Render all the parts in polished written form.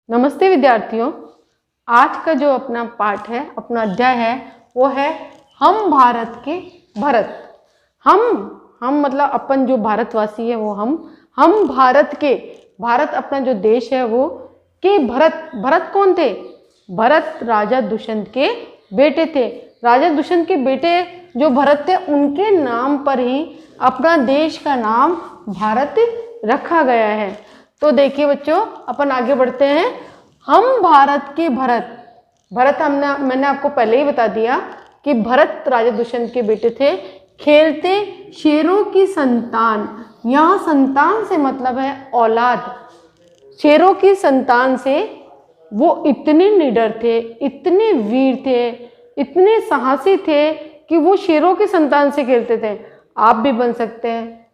नमस्ते विद्यार्थियों। आज का जो अपना पाठ है, अपना अध्याय है, वो है हम भारत के भरत। हम मतलब अपन जो भारतवासी है वो हम भारत के, भारत अपना जो देश है वो के भरत कौन थे? भरत राजा दुष्यंत के बेटे थे। राजा दुष्यंत के बेटे जो भरत थे उनके नाम पर ही अपना देश का नाम भारत रखा गया है। तो देखिए बच्चों, अपन आगे बढ़ते हैं। हम भारत के भरत मैंने आपको पहले ही बता दिया कि भरत राजा दुष्यंत के बेटे थे। खेलते शेरों की संतान, यहाँ संतान से मतलब है औलाद। शेरों की संतान से वो इतने निडर थे, इतने वीर थे, इतने साहसी थे कि वो शेरों की संतान से खेलते थे। आप भी बन सकते हैं,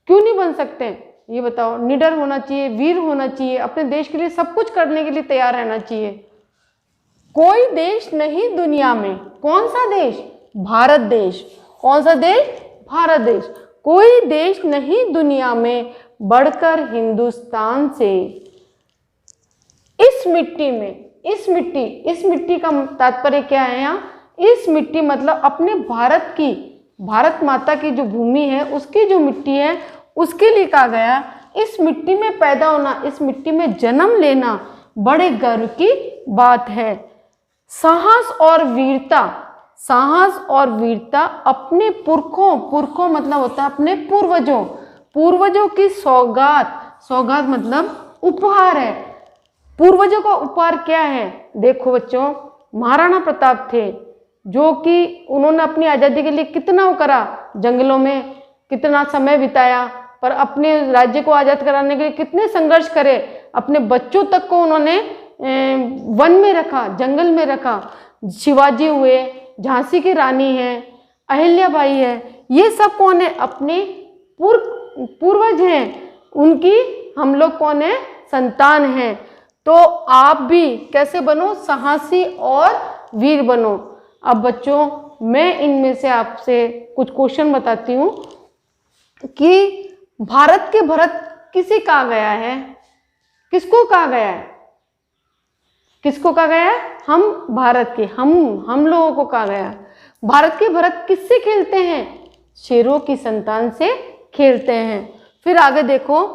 क्यों नहीं बन सकते? ये बताओ। निडर होना चाहिए, वीर होना चाहिए, अपने देश के लिए सब कुछ करने के लिए तैयार रहना चाहिए। कोई देश नहीं दुनिया में, कौन सा देश? भारत देश। कौन सा देश? भारत देश। कोई देश नहीं दुनिया में बढ़कर हिंदुस्तान से। इस मिट्टी में, इस मिट्टी का तात्पर्य क्या है यहाँ? इस मिट्टी मतलब अपने भारत की, भारत माता की जो भूमि है उसकी जो मिट्टी है उसके लिए कहा गया। इस मिट्टी में पैदा होना, इस मिट्टी में जन्म लेना बड़े गर्व की बात है। साहस और वीरता, साहस और वीरता अपने पुरखों मतलब होता है अपने पूर्वजों की सौगात मतलब उपहार है। पूर्वजों का उपहार क्या है? देखो बच्चों, महाराणा प्रताप थे जो कि उन्होंने अपनी आज़ादी के लिए कितना करा, जंगलों में कितना समय बिताया, पर अपने राज्य को आज़ाद कराने के लिए कितने संघर्ष करे। अपने बच्चों तक को उन्होंने वन में रखा, जंगल में रखा। शिवाजी हुए, झांसी की रानी है, अहिल्याबाई है, ये सब कौन है? अपने पूर्वज हैं, उनकी हम लोग कौन है? संतान हैं। तो आप भी कैसे बनो? साहसी और वीर बनो। अब बच्चों, मैं इनमें से आपसे कुछ क्वेश्चन बताती हूँ कि भारत के भरत किसे कहा गया है? किसको कहा गया है? किसको कहा गया है? हम भारत के, हम लोगों को कहा गया। भारत के भरत किससे खेलते हैं? शेरों की संतान से खेलते हैं। फिर आगे देखो,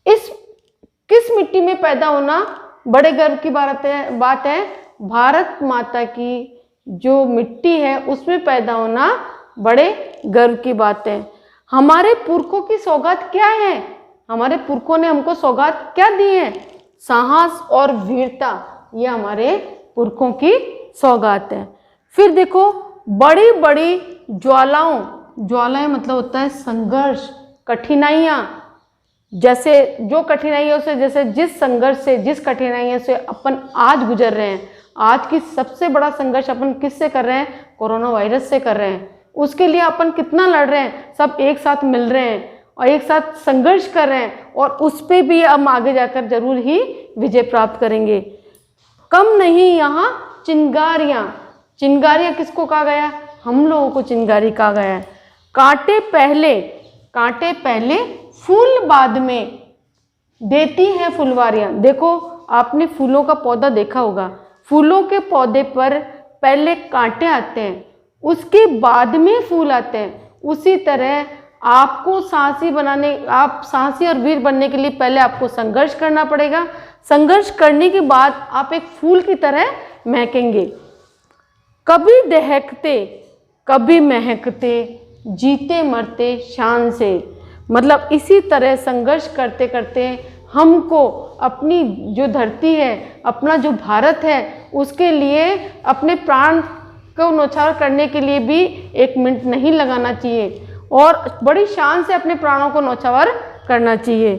किस मिट्टी में पैदा होना बड़े गर्व की बात है। भारत माता की जो मिट्टी है उसमें पैदा होना बड़े गर्व की बात है। हमारे पुरखों की सौगात क्या है? हमारे पुरखों ने हमको सौगात क्या दी है? साहस और वीरता, ये हमारे पुरखों की सौगात है। फिर देखो, बड़ी बड़ी ज्वालाएं मतलब होता है संघर्ष, कठिनाइयाँ। जैसे जो कठिनाइयों से, जैसे जिस संघर्ष से, जिस कठिनाइयों से अपन आज गुजर रहे हैं, आज की सबसे बड़ा संघर्ष अपन किससे कर रहे हैं? कोरोना वायरस से कर रहे हैं। उसके लिए अपन कितना लड़ रहे हैं, सब एक साथ मिल रहे हैं और एक साथ संघर्ष कर रहे हैं, और उस पे भी हम आगे जाकर जरूर ही विजय प्राप्त करेंगे। कम नहीं यहाँ चिंगारियाँ किसको कहा गया? हम लोगों को चिंगारी कहा गया है। कांटे पहले फूल बाद में देती हैं फुलवारियाँ। देखो, आपने फूलों का पौधा देखा होगा, फूलों के पौधे पर पहले कांटे आते हैं, उसके बाद में फूल आते हैं। उसी तरह आपको आप साहसी और वीर बनने के लिए पहले आपको संघर्ष करना पड़ेगा। संघर्ष करने के बाद आप एक फूल की तरह महकेंगे। कभी दहकते कभी महकते, जीते मरते शान से। मतलब इसी तरह संघर्ष करते करते हमको अपनी जो धरती है, अपना जो भारत है, उसके लिए अपने प्राण को न्यौछावर करने के लिए भी एक मिनट नहीं लगाना चाहिए और बड़ी शान से अपने प्राणों को न्यौछावर करना चाहिए।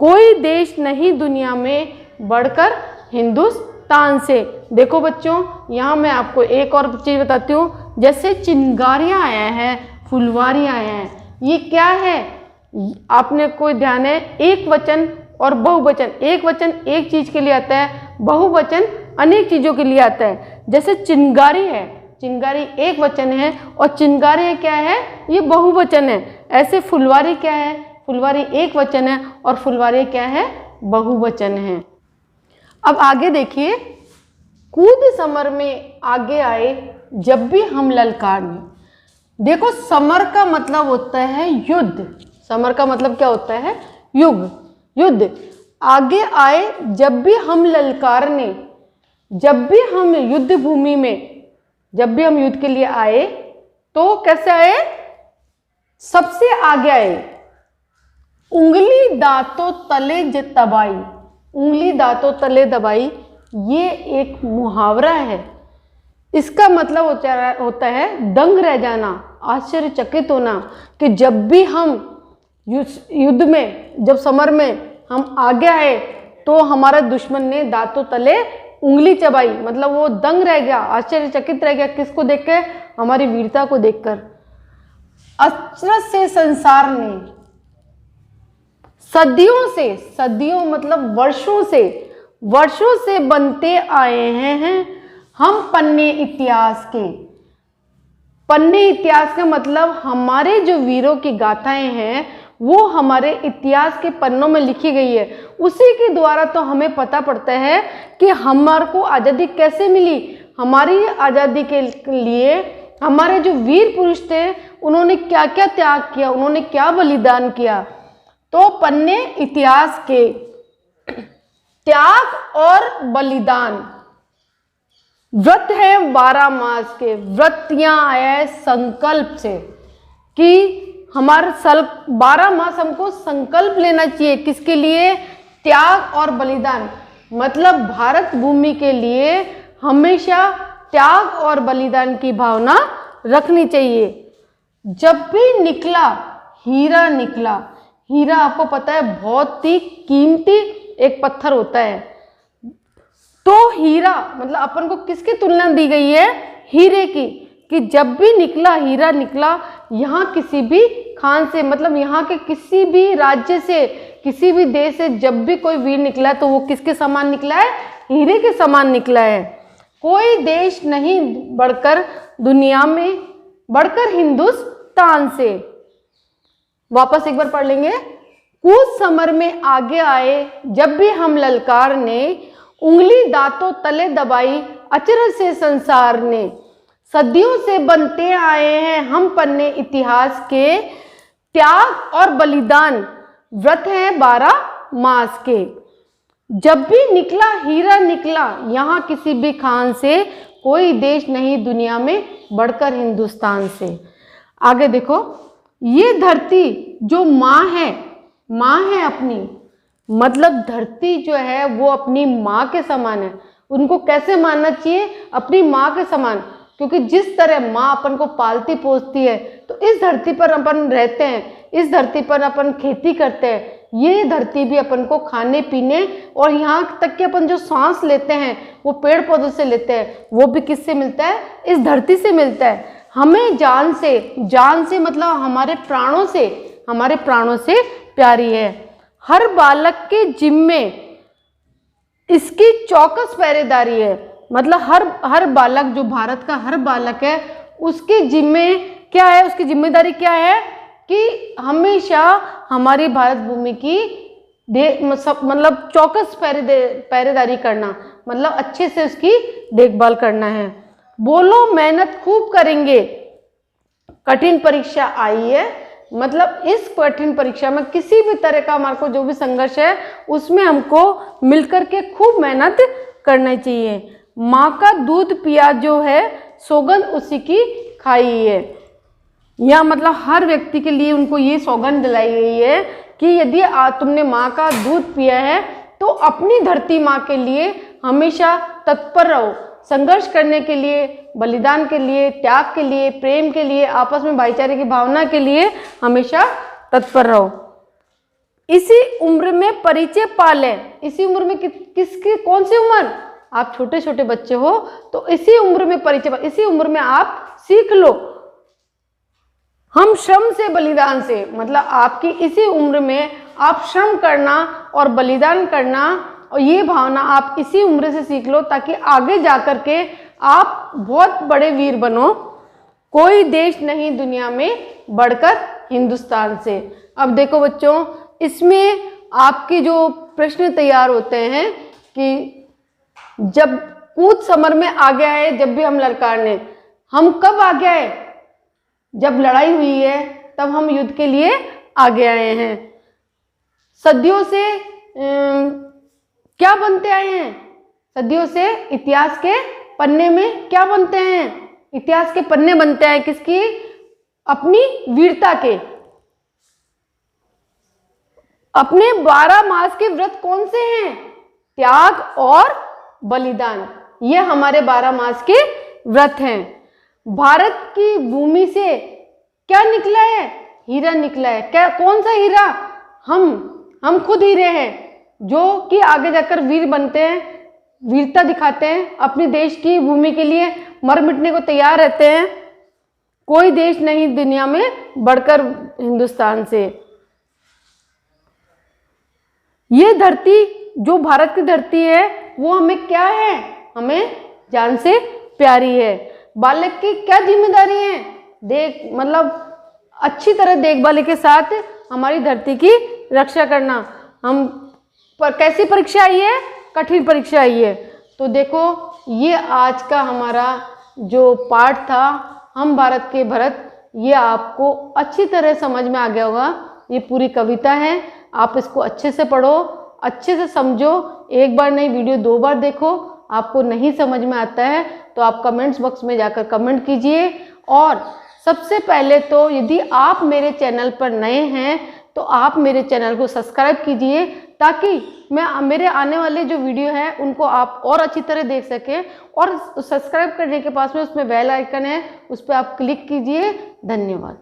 कोई देश नहीं दुनिया में बढ़कर हिंदुस्तान से। देखो बच्चों, यहाँ मैं आपको एक और चीज़ बताती हूँ। जैसे चिंगारियाँ आया है, फुलवारियाँ आया है, ये क्या है? आपने कोई ध्यान है? एक वचन और बहुवचन। एक वचन एक चीज़ के लिए आता है, बहुवचन अनेक चीज़ों के लिए आता है। जैसे चिंगारी है, चिंगारी एक वचन है और चिंगारी क्या है? ये बहुवचन है। ऐसे फुलवारी क्या है? फुलवारी एक वचन है और फुलवारी क्या है? बहुवचन है। अब आगे देखिए, कूद समर में आगे आए जब भी हम ललकारने। देखो, समर का मतलब होता है युद्ध। समर का मतलब क्या होता है? युद्ध। आगे आए जब भी हम ललकारने, जब भी हम युद्ध भूमि में, जब भी हम युद्ध के लिए आए तो कैसे आए? सबसे आगे आए। उंगली दांतों तले दबाई। उंगली दांतों तले दबाई, ये एक मुहावरा है। इसका मतलब होता है दंग रह जाना, आश्चर्यचकित होना, कि जब भी हम युद्ध में, जब समर में हम आगे आए तो हमारा दुश्मन ने दांतों तले उंगली चबाई, मतलब वो दंग रह गया, आश्चर्यचकित रह गया। किसको देख के? हमारी वीरता को देखकर। अचरज से संसार ने, सदियों से, सदियों मतलब वर्षों से बनते आए हैं हम पन्ने इतिहास के। पन्ने इतिहास का मतलब हमारे जो वीरों की गाथाएं हैं वो हमारे इतिहास के पन्नों में लिखी गई है। उसी के द्वारा तो हमें पता पड़ता है कि हमारे को आज़ादी कैसे मिली। हमारी आज़ादी के लिए हमारे जो वीर पुरुष थे उन्होंने क्या क्या त्याग किया, उन्होंने क्या बलिदान किया। तो पन्ने इतिहास के त्याग और बलिदान। व्रत है 12 मास के। व्रत यहाँ आया है संकल्प से कि हमारे 12 मास हमको संकल्प लेना चाहिए। किसके लिए? त्याग और बलिदान। मतलब भारत भूमि के लिए हमेशा त्याग और बलिदान की भावना रखनी चाहिए। जब भी निकला हीरा निकला। हीरा आपको पता है बहुत ही कीमती एक पत्थर होता है। तो हीरा मतलब अपन को किसकी तुलना दी गई है? हीरे की, कि जब भी निकला हीरा निकला, यहाँ किसी भी खान से, मतलब यहाँ के किसी भी राज्य से, किसी भी देश से जब भी कोई वीर निकला है तो वो किसके समान निकला है? हीरे के समान निकला है। कोई देश नहीं बढ़कर दुनिया में, बढ़कर हिंदुस्तान से। वापस एक बार पढ़ लेंगे। कूद समर में आगे आए जब भी हम ललकार ने, उंगली दांतों तले दबाई अचरज से संसार ने। सदियों से बनते आए हैं हम पन्ने इतिहास के, त्याग और बलिदान व्रत हैं 12 मास के। जब भी निकला हीरा निकला, यहाँ किसी भी खान से, कोई देश नहीं दुनिया में बढ़कर हिंदुस्तान से। आगे देखो, ये धरती जो माँ है अपनी, मतलब धरती जो है वो अपनी माँ के समान है। उनको कैसे मानना चाहिए? अपनी माँ के समान, क्योंकि जिस तरह माँ अपन को पालती पोसती है, तो इस धरती पर अपन रहते हैं, इस धरती पर अपन खेती करते हैं। ये धरती भी अपन को खाने पीने और यहाँ तक कि अपन जो सांस लेते हैं वो पेड़ पौधों से लेते हैं, वो भी किससे मिलता है? इस धरती से मिलता है। हमें जान से मतलब हमारे प्राणों से प्यारी है। हर बालक के जिम्मे इसकी चौकस पहरेदारी है। मतलब हर बालक, जो भारत का हर बालक है, उसके जिम्मे क्या है? उसकी जिम्मेदारी क्या है? कि हमेशा हमारी भारत भूमि की मतलब चौकस पहरेदारी करना, मतलब अच्छे से उसकी देखभाल करना है। बोलो मेहनत खूब करेंगे, कठिन परीक्षा आई है। मतलब इस कठिन परीक्षा में किसी भी तरह का हमारे को जो भी संघर्ष है उसमें हमको मिलकर के खूब मेहनत करना चाहिए। माँ का दूध पिया जो है, सौगंध उसी की खाई है। या मतलब हर व्यक्ति के लिए उनको ये सौगंध दिलाई गई है कि यदि तुमने माँ का दूध पिया है तो अपनी धरती माँ के लिए हमेशा तत्पर रहो, संघर्ष करने के लिए, बलिदान के लिए, त्याग के लिए, प्रेम के लिए, आपस में भाईचारे की भावना के लिए हमेशा तत्पर रहो। इसी उम्र में परिचय पाले। इसी उम्र में किसकी कौन सी उम्र? आप छोटे छोटे बच्चे हो तो इसी उम्र में परिचय, इसी उम्र में आप सीख लो। हम श्रम से बलिदान से, मतलब आपकी इसी उम्र में आप श्रम करना और बलिदान करना, और ये भावना आप इसी उम्र से सीख लो ताकि आगे जाकर के आप बहुत बड़े वीर बनो। कोई देश नहीं दुनिया में बढ़कर हिंदुस्तान से। अब देखो बच्चों, इसमें आपके जो प्रश्न तैयार होते हैं कि जब कूद समर में आ गया है, जब भी हम ललकारने, हम कब आ गया है? जब लड़ाई हुई है तब हम युद्ध के लिए आगे आए हैं। सदियों से क्या बनते आए हैं? सदियों से इतिहास के पन्ने में क्या बनते हैं? इतिहास के पन्ने बनते हैं किसकी? अपनी वीरता के। अपने 12 मास के व्रत कौन से हैं? त्याग और बलिदान, ये हमारे 12 मास के व्रत हैं। भारत की भूमि से क्या निकला है? हीरा निकला है। क्या, कौन सा हीरा? हम खुद हीरे हैं, जो कि आगे जाकर वीर बनते हैं, वीरता दिखाते हैं, अपने देश की भूमि के लिए मर मिटने को तैयार रहते हैं। कोई देश नहीं दुनिया में बढ़कर हिंदुस्तान से। ये धरती, जो भारत की धरती है, वो हमें क्या है? हमें जान से प्यारी है। बालक की क्या जिम्मेदारी है? मतलब अच्छी तरह देखभाल के साथ हमारी धरती की रक्षा करना। हम पर कैसी परीक्षा आई है? कठिन परीक्षा आई है। तो देखो, ये आज का हमारा जो पाठ था, हम भारत के भरत, ये आपको अच्छी तरह समझ में आ गया होगा। ये पूरी कविता है, आप इसको अच्छे से पढ़ो, अच्छे से समझो। एक बार नहीं, वीडियो 2 बार देखो। आपको नहीं समझ में आता है तो आप कमेंट्स बॉक्स में जाकर कमेंट कीजिए। और सबसे पहले तो यदि आप मेरे चैनल पर नए हैं तो आप मेरे चैनल को सब्सक्राइब कीजिए, ताकि मेरे आने वाले जो वीडियो हैं उनको आप और अच्छी तरह देख सकें। और सब्सक्राइब करने के पास में उसमें बेल आइकन है, उस पर आप क्लिक कीजिए। धन्यवाद।